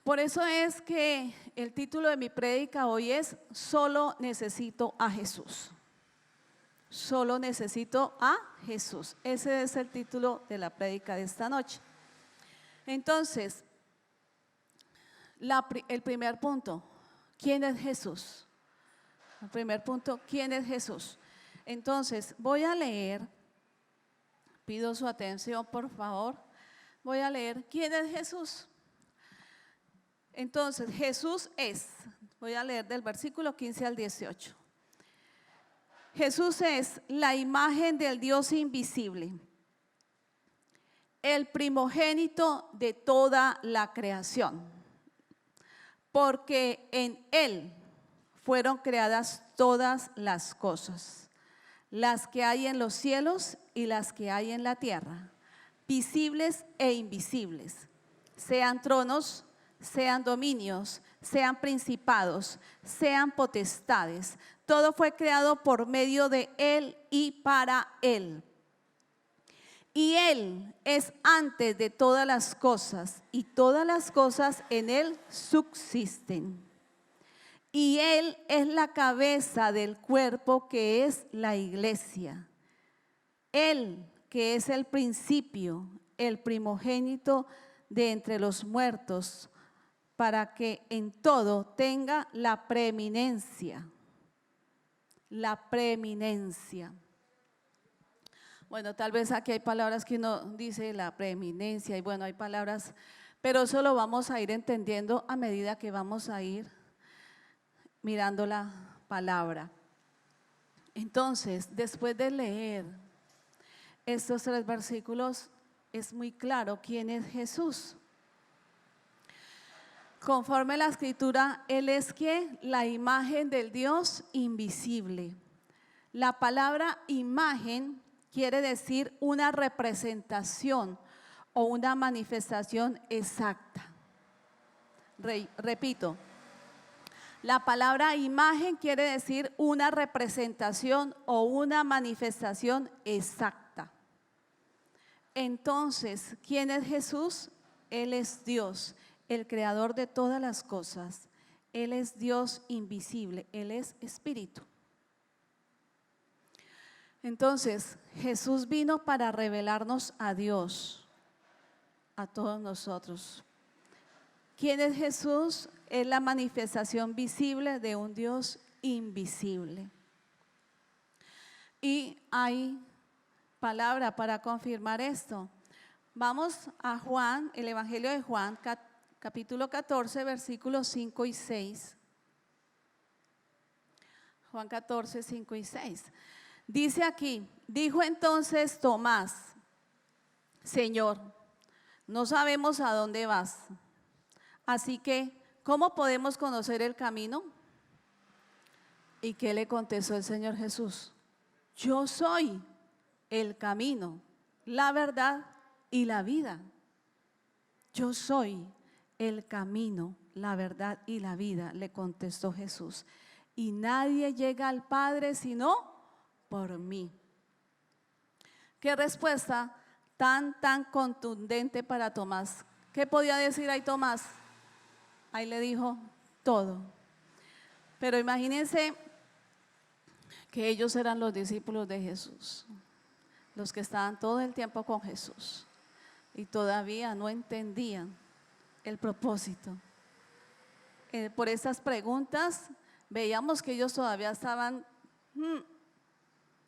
Por eso es que el título de mi prédica hoy es Solo necesito a Jesús. Solo necesito a Jesús. Ese es el título de la prédica de esta noche. Entonces, el primer punto, ¿quién es Jesús? El primer punto, ¿quién es Jesús? Entonces, voy a leer, pido su atención por favor, voy a leer, ¿quién es Jesús? Entonces, Jesús es, voy a leer del versículo 15 al 18. Jesús es la imagen del Dios invisible, el primogénito de toda la creación, porque en Él fueron creadas todas las cosas, las que hay en los cielos y las que hay en la tierra, visibles e invisibles, sean tronos, sean dominios, sean principados, sean potestades. Todo fue creado por medio de Él y para Él. Y Él es antes de todas las cosas, y todas las cosas en Él subsisten. Y Él es la cabeza del cuerpo que es la iglesia. Él que es el principio, el primogénito de entre los muertos, para que en todo tenga la preeminencia. La preeminencia. Bueno, tal vez aquí hay palabras que uno dice la preeminencia y bueno, hay palabras, pero eso lo vamos a ir entendiendo a medida que vamos a ir mirando la palabra. Entonces, después de leer estos 3 versículos, es muy claro quién es Jesús. Conforme la escritura, Él es ¿qué? La imagen del Dios invisible. La palabra imagen quiere decir una representación o una manifestación exacta. Repito, la palabra imagen quiere decir una representación o una manifestación exacta. Entonces, ¿quién es Jesús? Él es Dios, el creador de todas las cosas. Él es Dios invisible, Él es espíritu. Entonces, Jesús vino para revelarnos a Dios, a todos nosotros. ¿Quién es Jesús? Es la manifestación visible de un Dios invisible. Y hay palabra para confirmar esto. Vamos a Juan, el Evangelio de Juan, capítulo 14, versículos 5 y 6. Juan 14, 5 y 6. Dice aquí, dijo entonces Tomás, Señor, no sabemos a dónde vas, así que, ¿cómo podemos conocer el camino? ¿Y qué le contestó el Señor Jesús? Yo soy el camino, la verdad y la vida. Yo soy el camino, la verdad y la vida, le contestó Jesús. Y nadie llega al Padre sino por mí. Qué respuesta tan contundente para Tomás. ¿Qué podía decir ahí Tomás? Ahí le dijo todo. Pero imagínense que ellos eran los discípulos de Jesús, los que estaban todo el tiempo con Jesús y todavía no entendían el propósito. Por estas preguntas veíamos que ellos todavía estaban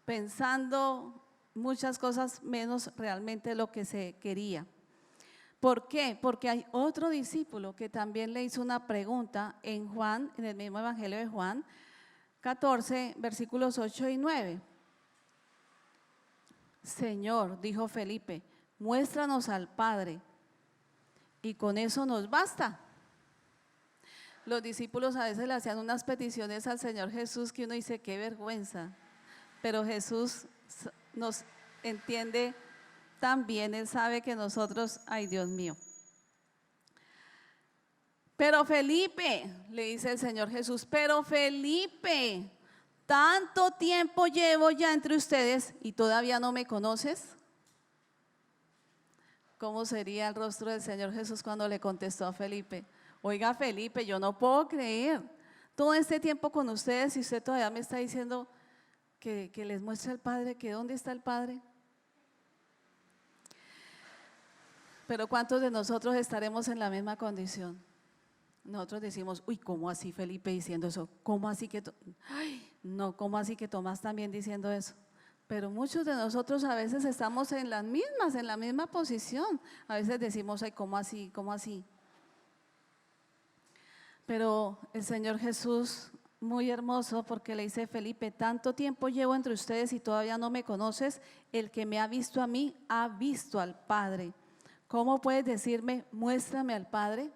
pensando muchas cosas menos realmente lo que se quería. ¿Por qué? Porque hay otro discípulo que también le hizo una pregunta en Juan, en el mismo Evangelio de Juan 14, versículos 8 y 9. Señor, dijo Felipe, muéstranos al Padre y con eso nos basta. Los discípulos a veces le hacían unas peticiones al Señor Jesús que uno dice, qué vergüenza, pero Jesús nos entiende también, Él sabe que nosotros, ay Dios mío. Pero Felipe, le dice el Señor Jesús, pero Felipe, tanto tiempo llevo ya entre ustedes y todavía no me conoces. ¿Cómo sería el rostro del Señor Jesús cuando le contestó a Felipe? Oiga, Felipe, yo no puedo creer. Todo este tiempo con ustedes y usted todavía me está diciendo que les muestre al Padre, que dónde está el Padre. Pero ¿cuántos de nosotros estaremos en la misma condición? Nosotros decimos, uy, ¿cómo así Felipe diciendo eso? ¿Cómo así que, ay, no, cómo así que Tomás también diciendo eso? Pero muchos de nosotros a veces estamos en las mismas, en la misma posición. A veces decimos, ay, ¿cómo así? ¿Cómo así? Pero el Señor Jesús, muy hermoso, porque le dice Felipe, tanto tiempo llevo entre ustedes y todavía no me conoces, el que me ha visto a mí, ha visto al Padre. ¿Cómo puedes decirme, muéstrame al Padre?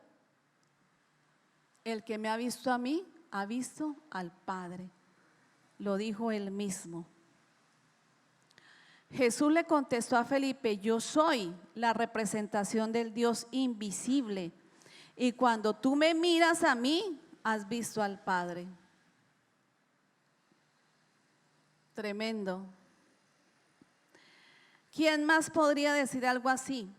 El que me ha visto a mí, ha visto al Padre. Lo dijo él mismo. Jesús le contestó a Felipe, yo soy la representación del Dios invisible. Y cuando tú me miras a mí, has visto al Padre. Tremendo. ¿Quién más podría decir algo así?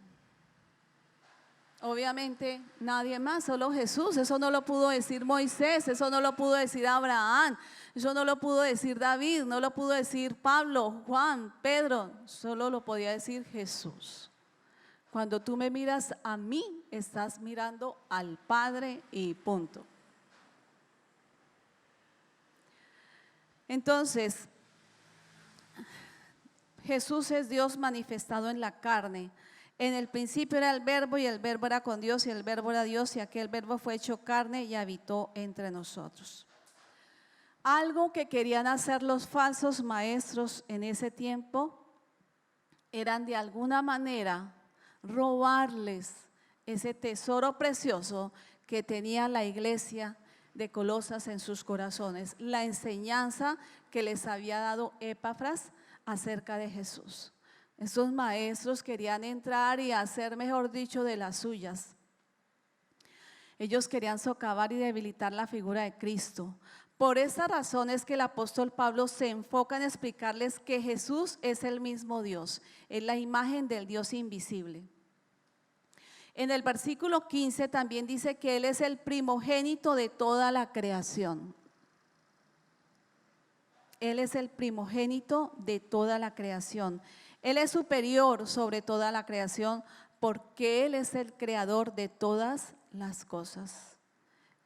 Obviamente nadie más, solo Jesús. Eso no lo pudo decir Moisés, eso no lo pudo decir Abraham, eso no lo pudo decir David, no lo pudo decir Pablo, Juan, Pedro, solo lo podía decir Jesús. Cuando tú me miras a mí, estás mirando al Padre y punto. Entonces, Jesús es Dios manifestado en la carne. En el principio era el verbo y el verbo era con Dios y el verbo era Dios y aquel verbo fue hecho carne y habitó entre nosotros. Algo que querían hacer los falsos maestros en ese tiempo eran de alguna manera robarles ese tesoro precioso que tenía la iglesia de Colosas en sus corazones, la enseñanza que les había dado Epafras acerca de Jesús. Esos maestros querían entrar y hacer, mejor dicho, de las suyas. Ellos querían socavar y debilitar la figura de Cristo. Por esa razón es que el apóstol Pablo se enfoca en explicarles que Jesús es el mismo Dios, es la imagen del Dios invisible. En el versículo 15 también dice que Él es el primogénito de toda la creación. Él es el primogénito de toda la creación. Él es superior sobre toda la creación porque Él es el creador de todas las cosas.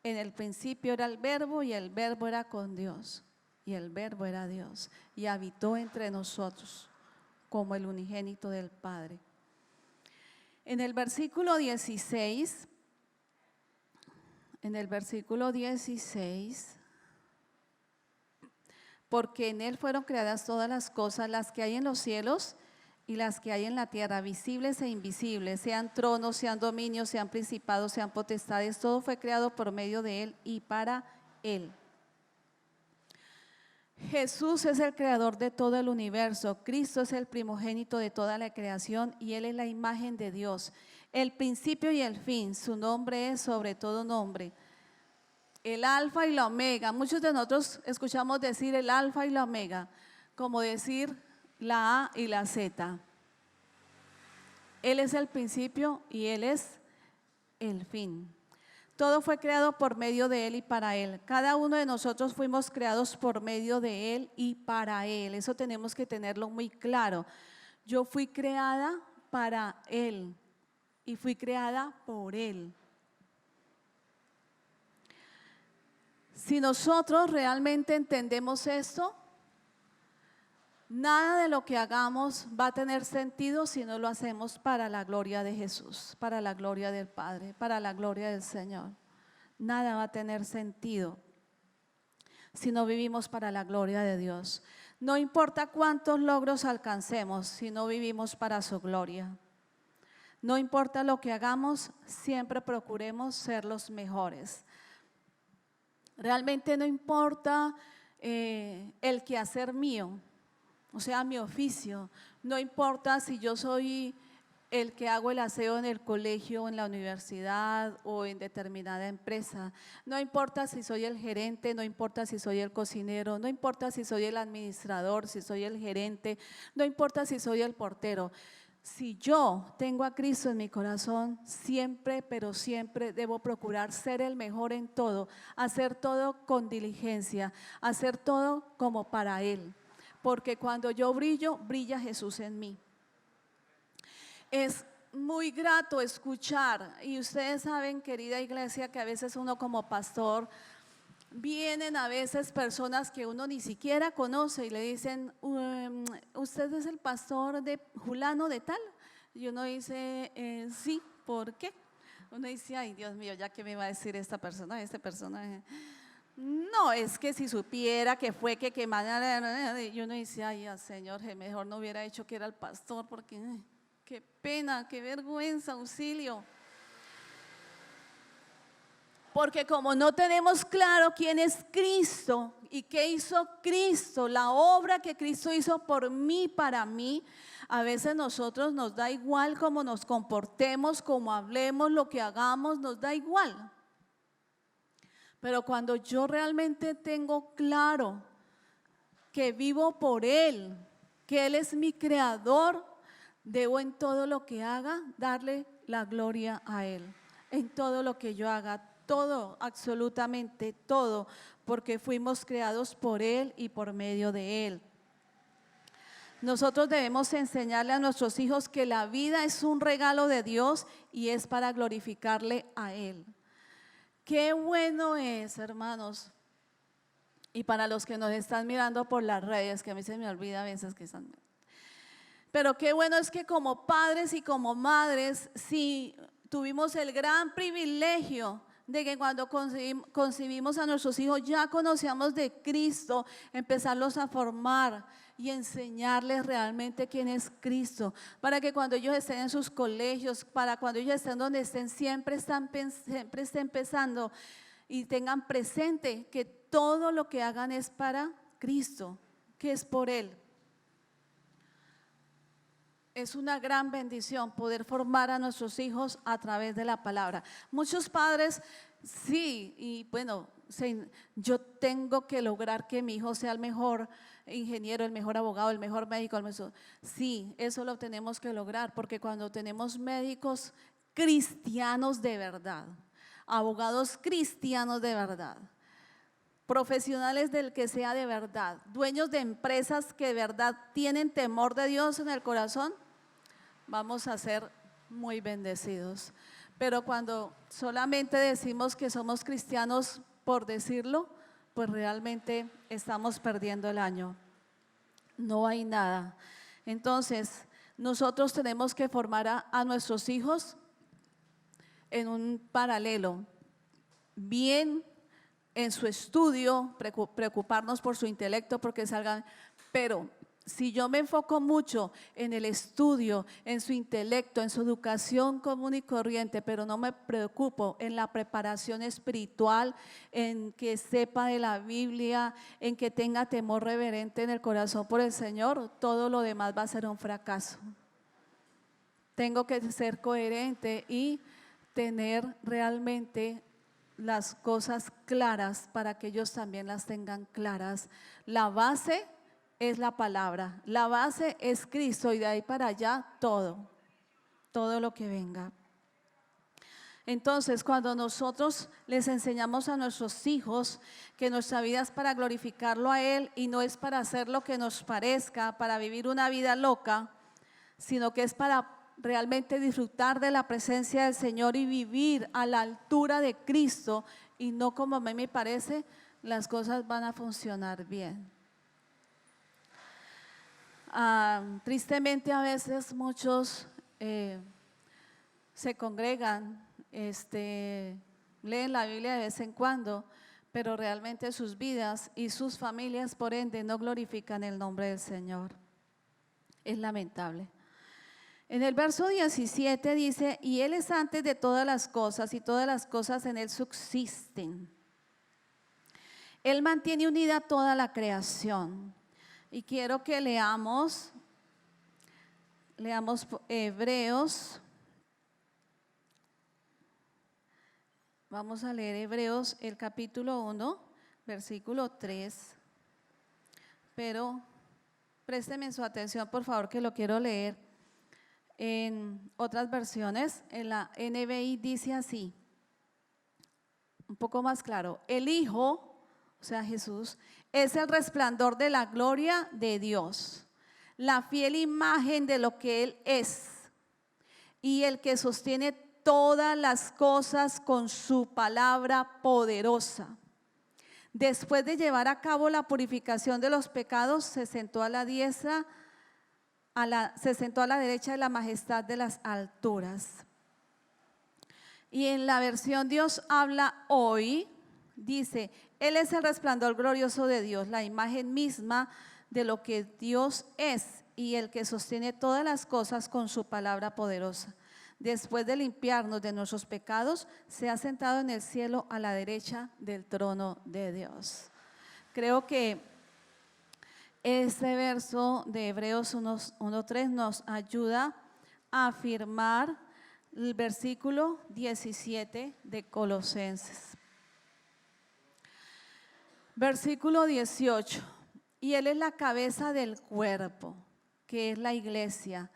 En el principio era el verbo y el verbo era con Dios y el verbo era Dios y habitó entre nosotros como el unigénito del Padre. En el versículo 16, porque en Él fueron creadas todas las cosas, las que hay en los cielos y las que hay en la tierra, visibles e invisibles, sean tronos, sean dominios, sean principados, sean potestades, todo fue creado por medio de Él y para Él. Jesús es el creador de todo el universo, Cristo es el primogénito de toda la creación y Él es la imagen de Dios, el principio y el fin, su nombre es sobre todo nombre. El alfa y la omega, muchos de nosotros escuchamos decir el alfa y la omega, como decir la A y la Z. Él es el principio y Él es el fin. Todo fue creado por medio de Él y para Él. Cada uno de nosotros fuimos creados por medio de Él y para Él. Eso tenemos que tenerlo muy claro. Yo fui creada para Él y fui creada por Él. Si nosotros realmente entendemos esto, nada de lo que hagamos va a tener sentido si no lo hacemos para la gloria de Jesús, para la gloria del Padre, para la gloria del Señor. Nada va a tener sentido si no vivimos para la gloria de Dios. No importa cuántos logros alcancemos si no vivimos para su gloria. No importa lo que hagamos, siempre procuremos ser los mejores. Realmente no importa el quehacer mío, o sea, mi oficio. No importa si yo soy el que hago el aseo en el colegio, en la universidad o en determinada empresa. No importa si soy el gerente, no importa si soy el cocinero, no importa si soy el administrador, si soy el gerente, no importa si soy el portero. si yo tengo a Cristo en mi corazón, siempre, pero siempre debo procurar ser el mejor en todo, hacer todo con diligencia, hacer todo como para Él. Porque cuando yo brillo, brilla Jesús en mí. Es muy grato escuchar, y ustedes saben, querida iglesia, que a veces uno como pastor, vienen a veces personas que uno ni siquiera conoce y le dicen, ¿usted es el pastor de Julano de tal? Y uno dice, sí, ¿por qué? Uno dice, ay Dios mío, ya que me va a decir esta persona, este personaje. No, es que si supiera que fue que mañana, y uno dice, ay Señor, mejor no hubiera dicho que era el pastor, porque qué pena, qué vergüenza, auxilio. Porque como no tenemos claro quién es Cristo y qué hizo Cristo, la obra que Cristo hizo por mí, para mí, a veces nosotros nos da igual cómo nos comportemos, cómo hablemos, lo que hagamos, nos da igual. Pero cuando yo realmente tengo claro que vivo por Él, que Él es mi creador, debo en todo lo que haga darle la gloria a Él. En todo lo que yo haga, todo, absolutamente todo, porque fuimos creados por Él y por medio de Él. Nosotros debemos enseñarle a nuestros hijos que la vida es un regalo de Dios y es para glorificarle a Él. Qué bueno es, hermanos, y para los que nos están mirando por las redes, que a mí se me olvida a veces que están, pero qué bueno es que como padres y como madres, sí, tuvimos el gran privilegio de que cuando concibimos a nuestros hijos ya conocíamos de Cristo, empezarlos a formar y enseñarles realmente quién es Cristo, para que cuando ellos estén en sus colegios, para cuando ellos estén donde estén, siempre estén pensando y tengan presente que todo lo que hagan es para Cristo, que es por Él. Es una gran bendición poder formar a nuestros hijos a través de la palabra. Muchos padres, sí, y bueno, yo tengo que lograr que mi hijo sea el mejor ingeniero, el mejor abogado, el mejor médico, sí, eso lo tenemos que lograr, porque cuando tenemos médicos cristianos de verdad, abogados cristianos de verdad, profesionales del que sea de verdad, dueños de empresas que de verdad tienen temor de Dios en el corazón, vamos a ser muy bendecidos. Pero cuando solamente decimos que somos cristianos por decirlo, pues realmente estamos perdiendo el año. No hay nada. Entonces, nosotros tenemos que formar a nuestros hijos en un paralelo, bien en su estudio, preocuparnos por su intelecto porque salgan, pero si yo me enfoco mucho en el estudio, en su intelecto, en su educación común y corriente, pero no me preocupo en la preparación espiritual, en que sepa de la Biblia, en que tenga temor reverente en el corazón por el Señor, todo lo demás va a ser un fracaso. Tengo que ser coherente y tener realmente las cosas claras para que ellos también las tengan claras. La base es la palabra, la base es Cristo y de ahí para allá todo lo que venga. Entonces, cuando nosotros les enseñamos a nuestros hijos que nuestra vida es para glorificarlo a Él y no es para hacer lo que nos parezca, para vivir una vida loca, sino que es para realmente disfrutar de la presencia del Señor y vivir a la altura de Cristo y no como a mí me parece, las cosas van a funcionar bien. Tristemente a veces muchos se congregan, leen la Biblia de vez en cuando, pero realmente sus vidas y sus familias por ende no glorifican el nombre del Señor. Es lamentable. En el verso 17 dice, y Él es antes de todas las cosas y todas las cosas en Él subsisten. Él mantiene unida toda la creación. Y quiero que leamos Hebreos. Vamos a leer Hebreos el capítulo 1, versículo 3. Pero présteme su atención, por favor, que lo quiero leer En otras versiones, en la NBI dice así, un poco más claro: el Hijo, o sea Jesús, es el resplandor de la gloria de Dios, la fiel imagen de lo que Él es, y el que sostiene todas las cosas con su palabra poderosa. Después de llevar a cabo la purificación de los pecados, se sentó a la diestra, se sentó a la derecha de la majestad de las alturas. Y en la versión Dios habla hoy, dice: Él es el resplandor glorioso de Dios, la imagen misma de lo que Dios es, y el que sostiene todas las cosas con su palabra poderosa. Después de limpiarnos de nuestros pecados, se ha sentado en el cielo a la derecha del trono de Dios. Creo que este verso de Hebreos 1:3 nos ayuda a afirmar el versículo 17 de Colosenses. Versículo 18: y Él es la cabeza del cuerpo, que es la iglesia,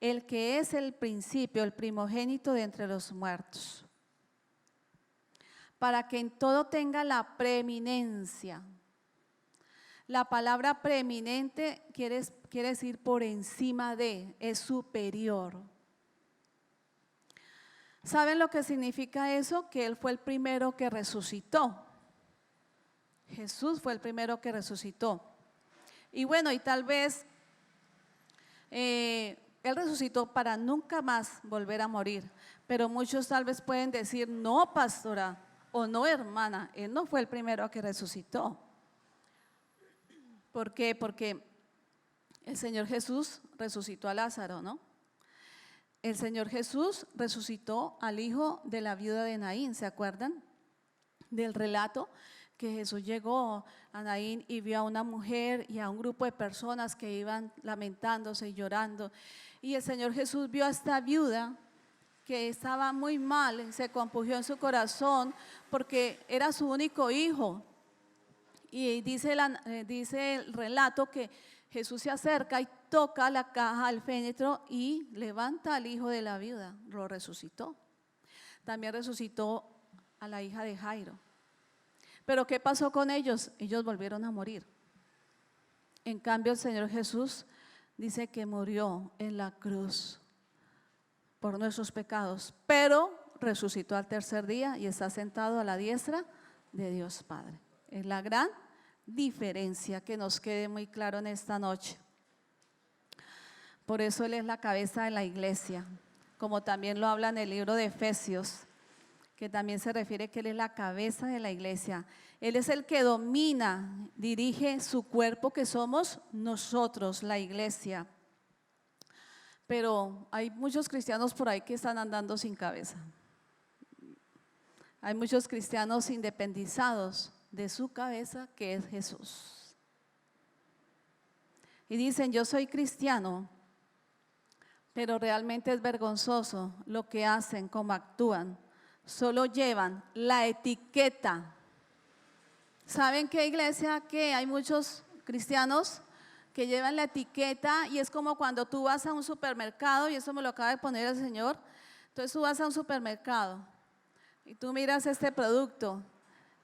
el que es el principio, el primogénito de entre los muertos, para que en todo tenga la preeminencia. La palabra preeminente quiere decir por encima de, es superior. ¿Saben lo que significa eso? Que Él fue el primero que resucitó. Jesús fue el primero que resucitó. Y bueno, y tal vez Él resucitó para nunca más volver a morir. Pero muchos tal vez pueden decir: no, pastora, o no, hermana, Él no fue el primero que resucitó. ¿Por qué? Porque el Señor Jesús resucitó a Lázaro, ¿no? El Señor Jesús resucitó al hijo de la viuda de Naín. ¿Se acuerdan del relato? Que Jesús llegó a Naín y vio a una mujer y a un grupo de personas que iban lamentándose y llorando. Y el Señor Jesús vio a esta viuda que estaba muy mal, se compungió en su corazón porque era su único hijo. Y dice el relato que Jesús se acerca y toca la caja al fénitro y levanta al hijo de la viuda, lo resucitó. También resucitó a la hija de Jairo. Pero ¿qué pasó con ellos? Ellos volvieron a morir. En cambio, el Señor Jesús dice que murió en la cruz por nuestros pecados, pero resucitó al tercer día y está sentado a la diestra de Dios Padre. Es la gran diferencia, que nos quede muy claro en esta noche. Por eso Él es la cabeza de la iglesia, como también lo habla en el libro de Efesios, que también se refiere que Él es la cabeza de la iglesia. Él es el que domina, dirige su cuerpo, que somos nosotros, la iglesia. Pero hay muchos cristianos por ahí que están andando sin cabeza. Hay muchos cristianos independizados de su cabeza, que es Jesús. Y dicen: yo soy cristiano, pero realmente es vergonzoso lo que hacen, cómo actúan. Solo llevan la etiqueta. ¿Saben qué, iglesia? Que hay muchos cristianos que llevan la etiqueta, y es como cuando tú vas a un supermercado, y eso me lo acaba de poner el Señor. Entonces tú vas a un supermercado y tú miras este producto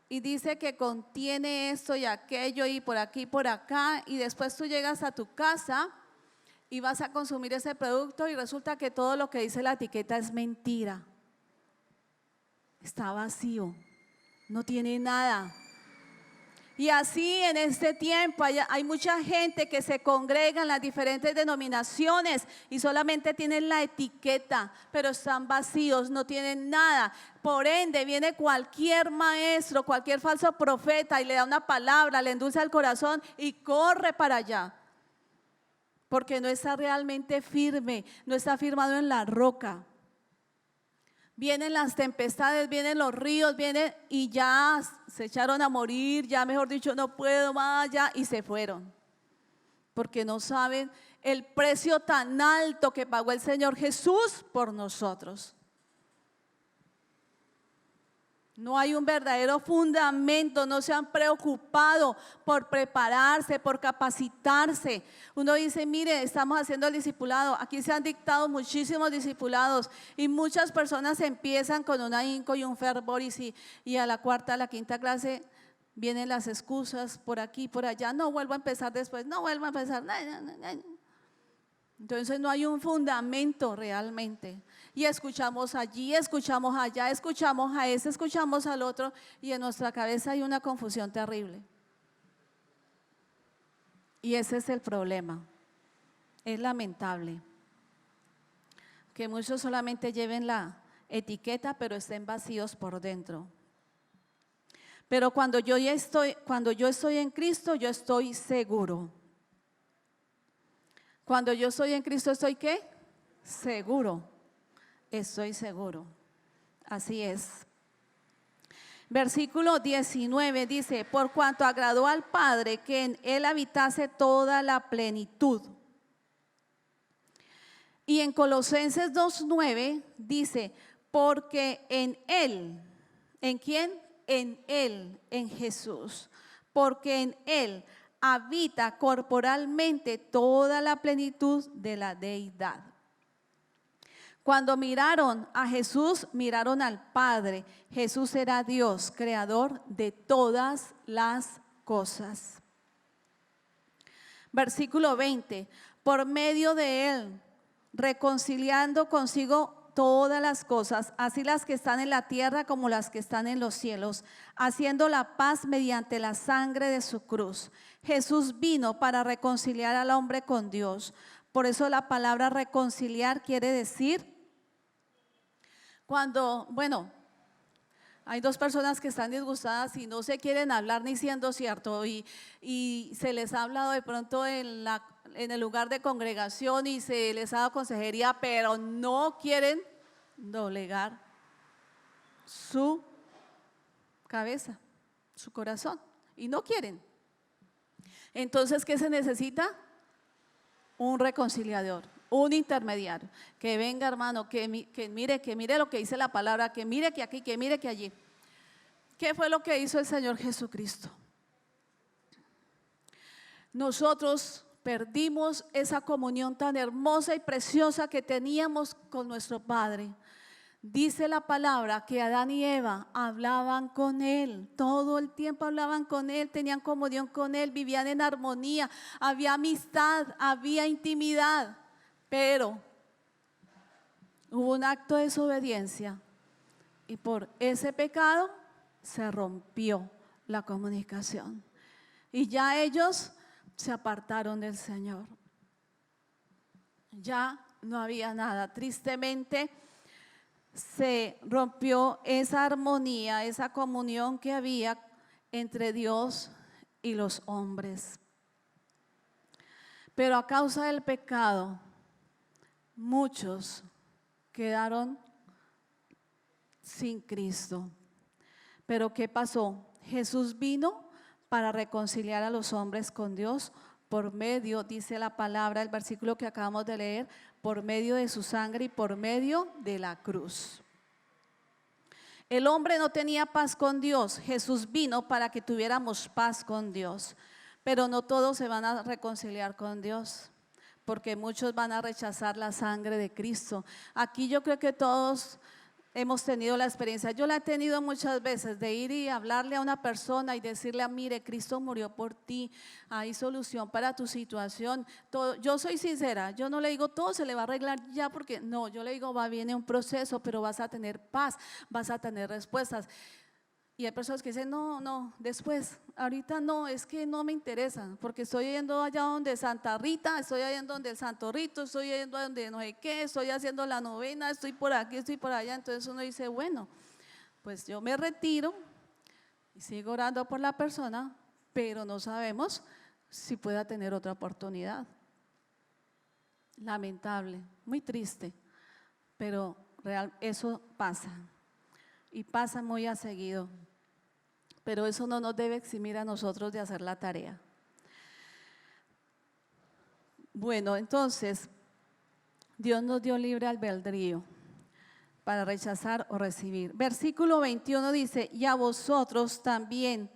y dice que contiene esto y aquello y por aquí y por acá, y después tú llegas a tu casa y vas a consumir ese producto y resulta que todo lo que dice la etiqueta es mentira. Está vacío, no tiene nada. Y así en este tiempo hay mucha gente que se congrega en las diferentes denominaciones y solamente tienen la etiqueta, pero están vacíos, no tienen nada. Por ende, viene cualquier maestro, cualquier falso profeta y le da una palabra, le endulza el corazón y corre para allá. Porque no está realmente firme, no está firmado en la roca. Vienen las tempestades, vienen los ríos, vienen y ya se echaron a morir, ya mejor dicho, no puedo más, ya, y se fueron. Porque no saben el precio tan alto que pagó el Señor Jesús por nosotros. No hay un verdadero fundamento, no se han preocupado por prepararse, por capacitarse. Uno dice, mire, estamos haciendo el discipulado, aquí se han dictado muchísimos discipulados y muchas personas empiezan con un ahínco y un fervor y a la cuarta, a la quinta clase vienen las excusas por aquí, por allá, no vuelvo a empezar después, no vuelvo a empezar. Entonces no hay un fundamento realmente. Y escuchamos allí, escuchamos allá, escuchamos a ese, escuchamos al otro y en nuestra cabeza hay una confusión terrible. Y ese es el problema. Es lamentable que muchos solamente lleven la etiqueta pero estén vacíos por dentro. Pero cuando yo estoy en Cristo, yo estoy seguro. Cuando yo estoy en Cristo, ¿estoy qué? Seguro. Estoy seguro. Así es. Versículo 19 dice, por cuanto agradó al Padre que en Él habitase toda la plenitud. Y en Colosenses 2:9 dice, porque en Él, ¿en quién? En Él, en Jesús. Porque en Él habita corporalmente toda la plenitud de la deidad. Cuando miraron a Jesús, miraron al Padre. Jesús era Dios, creador de todas las cosas. Versículo 20, por medio de Él, reconciliando consigo todas las cosas, así las que están en la tierra como las que están en los cielos, haciendo la paz mediante la sangre de su cruz. Jesús vino para reconciliar al hombre con Dios. Por eso la palabra reconciliar quiere decir cuando, hay dos personas que están disgustadas y no se quieren hablar ni siendo cierto y se les ha hablado de pronto en el lugar de congregación y se les ha dado consejería, pero no quieren doblegar su cabeza, su corazón y no quieren. Entonces, ¿qué se necesita? Un reconciliador, un intermediario, que venga hermano, que mire lo que dice la palabra, que mire que aquí, que mire que allí. ¿Qué fue lo que hizo el Señor Jesucristo? Nosotros perdimos esa comunión tan hermosa y preciosa que teníamos con nuestro Padre. Dice la palabra que Adán y Eva hablaban con Él, todo el tiempo hablaban con Él, tenían comunión con Él, vivían en armonía, había amistad, había intimidad, pero hubo un acto de desobediencia y por ese pecado se rompió la comunicación y ya ellos se apartaron del Señor. Ya no había nada, tristemente se rompió esa armonía, esa comunión que había entre Dios y los hombres. Pero a causa del pecado, muchos quedaron sin Cristo. Pero ¿qué pasó? Jesús vino para reconciliar a los hombres con Dios por medio, dice la palabra, el versículo que acabamos de leer, por medio de su sangre y por medio de la cruz. El hombre no tenía paz con Dios. Jesús vino para que tuviéramos paz con Dios. Pero no todos se van a reconciliar con Dios, porque muchos van a rechazar la sangre de Cristo. Aquí yo creo que todos hemos tenido la experiencia, yo la he tenido muchas veces, de ir y hablarle a una persona y decirle, mire, Cristo murió por ti, hay solución para tu situación. Yo soy sincera, yo no le digo todo se le va a arreglar ya, porque no, yo le digo, viene un proceso, pero vas a tener paz, vas a tener respuestas. Y hay personas que dicen, no, después, ahorita no, es que no me interesa, porque estoy yendo allá donde Santa Rita, estoy yendo donde el Santo Rito, estoy yendo a donde no sé qué, estoy haciendo la novena, estoy por aquí, estoy por allá. Entonces uno dice, bueno, pues yo me retiro y sigo orando por la persona, pero no sabemos si pueda tener otra oportunidad. Lamentable, muy triste, pero eso pasa y pasa muy a seguido. Pero eso no nos debe eximir a nosotros de hacer la tarea. Bueno, entonces, Dios nos dio libre albedrío para rechazar o recibir. Versículo 21 dice, y a vosotros también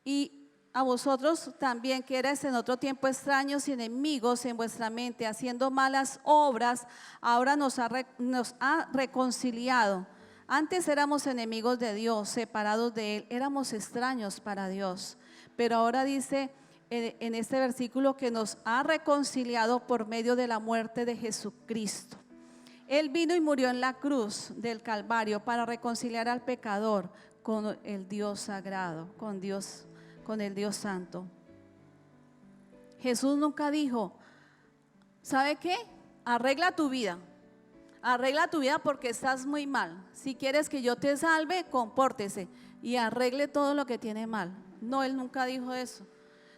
que erais en otro tiempo extraños y enemigos en vuestra mente, haciendo malas obras, ahora nos ha reconciliado. Antes éramos enemigos de Dios, separados de Él, éramos extraños para Dios. Pero ahora dice en este versículo que nos ha reconciliado por medio de la muerte de Jesucristo. Él vino y murió en la cruz del Calvario para reconciliar al pecador con el Dios sagrado, con el Dios santo. Jesús nunca dijo, ¿sabe qué? Arregla tu vida porque estás muy mal. Si quieres que yo te salve, compórtese y arregle todo lo que tiene mal. No, Él nunca dijo eso.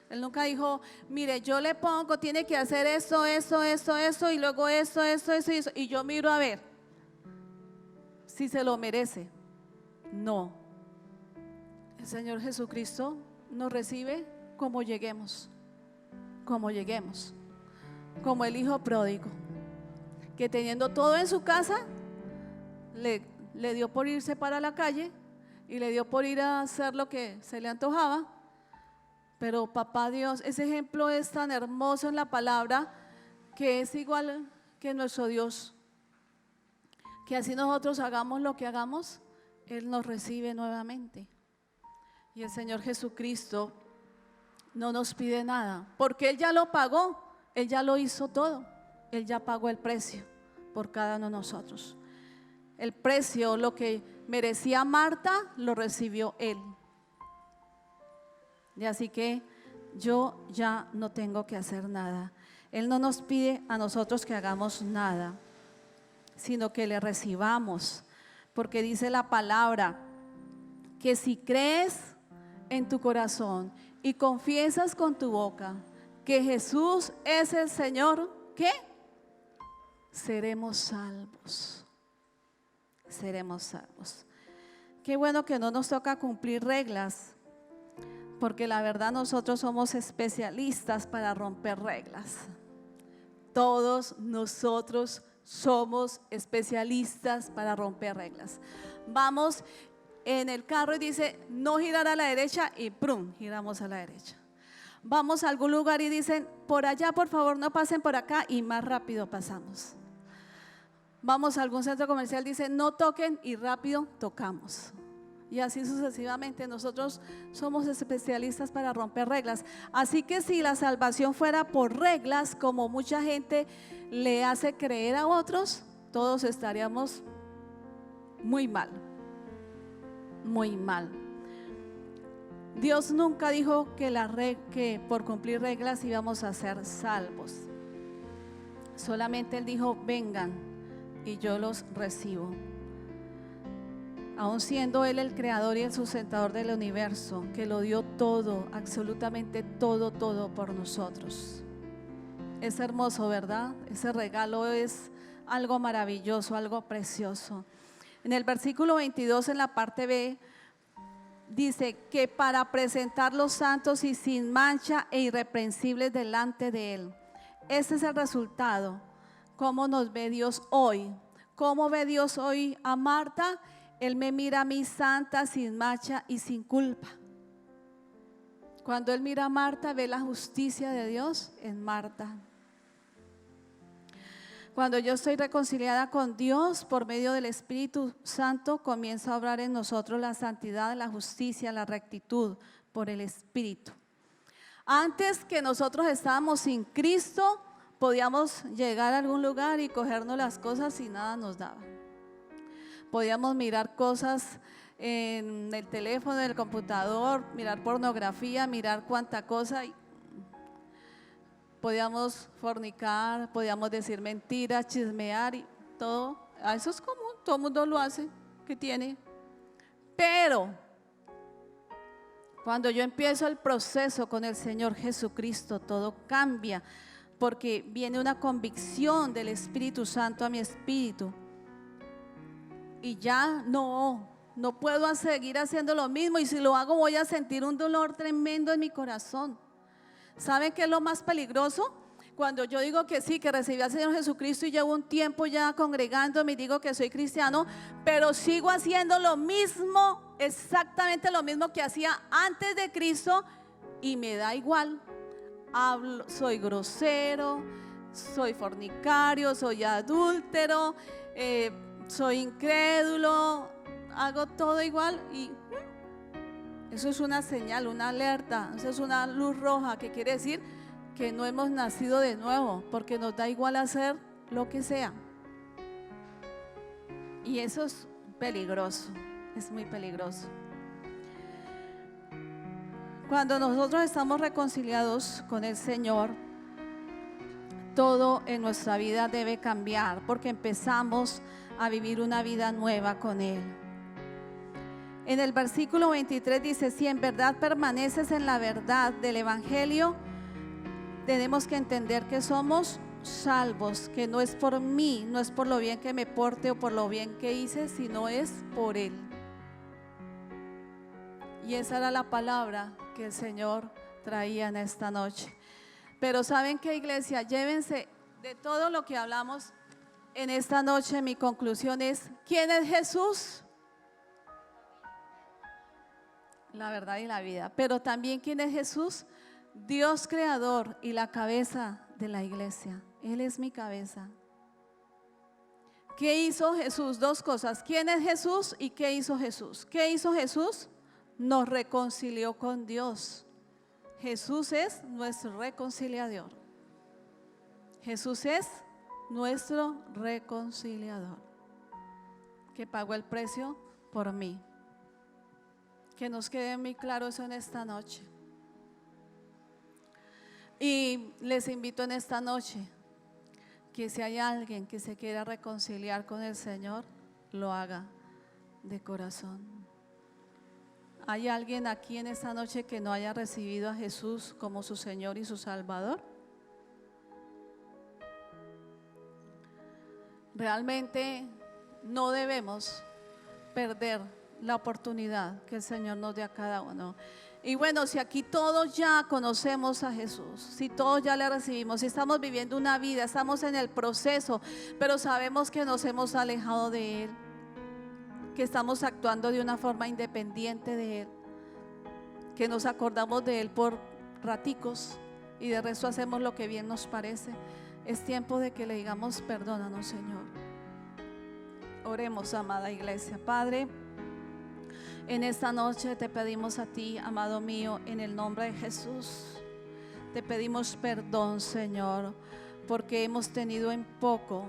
Él nunca dijo, mire, yo le pongo, tiene que hacer esto, y luego esto, y yo miro a ver si se lo merece. No. El Señor Jesucristo nos recibe como lleguemos, como el hijo pródigo, que teniendo todo en su casa, le dio por irse para la calle y le dio por ir a hacer lo que se le antojaba. Pero papá Dios, ese ejemplo es tan hermoso en la palabra, que es igual que nuestro Dios, que así nosotros hagamos lo que hagamos, Él nos recibe nuevamente. Y el Señor Jesucristo no nos pide nada, porque Él ya lo pagó, Él ya lo hizo todo, Él ya pagó el precio por cada uno de nosotros. El precio, lo que merecía Marta, lo recibió Él. Y así que yo ya no tengo que hacer nada. Él no nos pide a nosotros que hagamos nada, sino que le recibamos, porque dice la palabra que si crees en tu corazón y confiesas con tu boca que Jesús es el Señor, ¿qué? Seremos salvos. Seremos salvos. Qué bueno que no nos toca cumplir reglas, porque la verdad nosotros somos especialistas para romper reglas. Todos nosotros somos especialistas para romper reglas. Vamos en el carro y dice no girar a la derecha y ¡prum! Giramos a la derecha. Vamos a algún lugar y dicen por allá por favor no pasen por acá y más rápido pasamos. Vamos a algún centro comercial, dicen no toquen y rápido tocamos. Y así sucesivamente, nosotros somos especialistas para romper reglas. Así que si la salvación fuera por reglas, como mucha gente le hace creer a otros, todos estaríamos muy mal, muy mal. Dios nunca dijo que por cumplir reglas íbamos a ser salvos. Solamente Él dijo, vengan y yo los recibo. Aun siendo Él el creador y el sustentador del universo, que lo dio todo, absolutamente todo por nosotros. Es hermoso, ¿verdad? Ese regalo es algo maravilloso, algo precioso. En el versículo 22, en la parte B, dice que para presentar los santos y sin mancha e irreprensibles delante de Él. Ese es el resultado. ¿Cómo nos ve Dios hoy? ¿Cómo ve Dios hoy a Marta? Él me mira a mí santa, sin mancha y sin culpa. Cuando Él mira a Marta, ve la justicia de Dios en Marta. Cuando yo estoy reconciliada con Dios por medio del Espíritu Santo, comienza a obrar en nosotros la santidad, la justicia, la rectitud por el Espíritu. Antes que nosotros estábamos sin Cristo, podíamos llegar a algún lugar y cogernos las cosas y nada nos daba. Podíamos mirar cosas en el teléfono, en el computador, mirar pornografía, mirar cuánta cosa. Podíamos fornicar, podíamos decir mentiras, chismear y todo. Eso es común, todo el mundo lo hace, ¿qué tiene? Pero cuando yo empiezo el proceso con el Señor Jesucristo, todo cambia, porque viene una convicción del Espíritu Santo a mi espíritu. Y ya no puedo seguir haciendo lo mismo, y si lo hago voy a sentir un dolor tremendo en mi corazón. ¿Saben qué es lo más peligroso? Cuando yo digo que sí, que recibí al Señor Jesucristo y llevo un tiempo ya congregándome y digo que soy cristiano, pero sigo haciendo lo mismo, exactamente lo mismo que hacía antes de Cristo y me da igual. Hablo, soy grosero, soy fornicario, soy adúltero, soy incrédulo, hago todo igual y eso es una señal, una alerta, eso es una luz roja que quiere decir que no hemos nacido de nuevo, porque nos da igual hacer lo que sea. Y eso es peligroso, es muy peligroso. Cuando nosotros estamos reconciliados con el Señor, todo en nuestra vida debe cambiar, porque empezamos a vivir una vida nueva con Él. En el versículo 23 dice: si en verdad permaneces en la verdad del Evangelio, tenemos que entender que somos salvos, que no es por mí, no es por lo bien que me porte o por lo bien que hice, sino es por Él. Y esa era la palabra que el Señor traía en esta noche. Pero ¿saben qué, iglesia? Llévense de todo lo que hablamos en esta noche. Mi conclusión es: ¿quién es Jesús? La verdad y la vida. Pero también, ¿quién es Jesús? Dios creador y la cabeza de la iglesia. Él es mi cabeza. ¿Qué hizo Jesús? Dos cosas: ¿quién es Jesús y qué hizo Jesús? ¿Qué hizo Jesús? Nos reconcilió con Dios. Jesús es nuestro reconciliador. Jesús es nuestro reconciliador, que pagó el precio por mí. Que nos quede muy claro eso en esta noche. Y les invito en esta noche que si hay alguien que se quiera reconciliar con el Señor, lo haga de corazón. ¿Hay alguien aquí en esta noche que no haya recibido a Jesús como su Señor y su Salvador? Realmente no debemos perder la oportunidad que el Señor nos dé a cada uno. Y bueno, si aquí todos ya conocemos a Jesús, si todos ya le recibimos, si estamos viviendo una vida, estamos en el proceso, pero sabemos que nos hemos alejado de Él, que estamos actuando de una forma independiente de Él, que nos acordamos de Él por raticos y de resto hacemos lo que bien nos parece, es tiempo de que le digamos: perdónanos, Señor. Oremos, amada iglesia. Padre, en esta noche te pedimos a ti, amado mío, en el nombre de Jesús, te pedimos perdón, Señor, porque hemos tenido en poco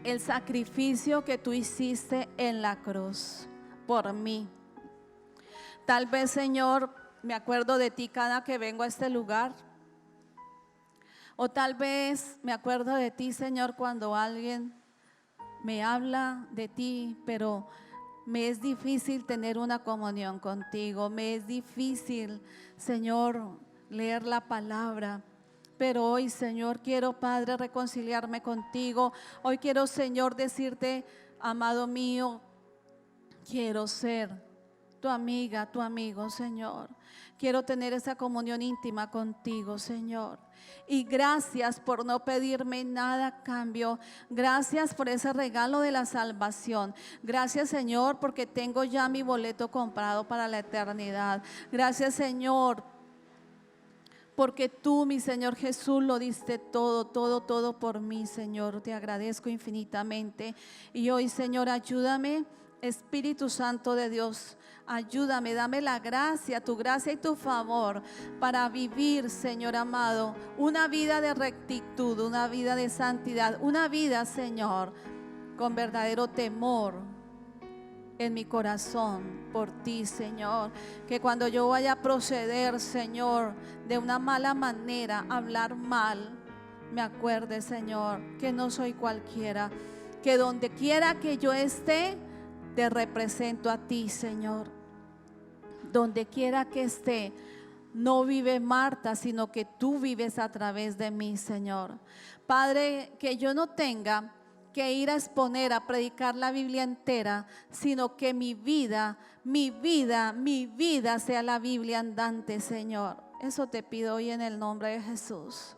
el sacrificio que tú hiciste en la cruz por mí. Tal vez, Señor, me acuerdo de ti cada que vengo a este lugar, o tal vez me acuerdo de ti, Señor, cuando alguien me habla de ti, pero me es difícil tener una comunión contigo, me es difícil, Señor, leer la palabra. Pero hoy, Señor, quiero, Padre, reconciliarme contigo. Hoy quiero, Señor, decirte: amado mío, quiero ser tu amiga, tu amigo, Señor. Quiero tener esa comunión íntima contigo, Señor. Y gracias por no pedirme nada a cambio. Gracias por ese regalo de la salvación. Gracias, Señor, porque tengo ya mi boleto comprado para la eternidad. Gracias, Señor, porque tú, mi Señor Jesús, lo diste todo, todo, todo por mí, Señor. Te agradezco infinitamente. Y hoy, Señor, ayúdame, Espíritu Santo de Dios. Ayúdame, dame la gracia, tu gracia y tu favor para vivir, Señor amado, una vida de rectitud, una vida de santidad, una vida, Señor, con verdadero temor en mi corazón por ti, Señor. Que cuando yo vaya a proceder, Señor, de una mala manera, hablar mal, me acuerde, Señor, que no soy cualquiera, que donde quiera que yo esté, te represento a ti, Señor. Donde quiera que esté, no vive Marta, sino que tú vives a través de mí, Señor. Padre, que yo no tenga que ir a exponer, a predicar la Biblia entera, sino que mi vida sea la Biblia andante, Señor. Eso te pido hoy en el nombre de Jesús.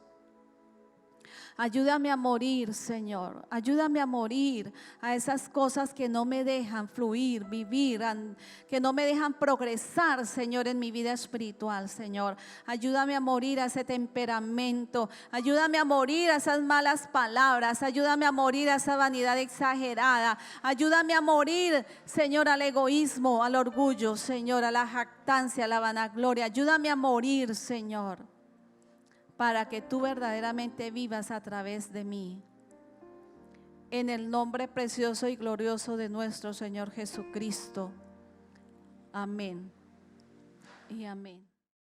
Ayúdame a morir, Señor. Ayúdame a morir a esas cosas que no me dejan fluir, vivir, que no me dejan progresar, Señor, en mi vida espiritual, Señor. Ayúdame a morir a ese temperamento. Ayúdame a morir a esas malas palabras. Ayúdame a morir a esa vanidad exagerada. Ayúdame a morir, Señor, al egoísmo, al orgullo, Señor, a la jactancia, a la vanagloria. Ayúdame a morir, Señor, para que tú verdaderamente vivas a través de mí. En el nombre precioso y glorioso de nuestro Señor Jesucristo. Amén y amén.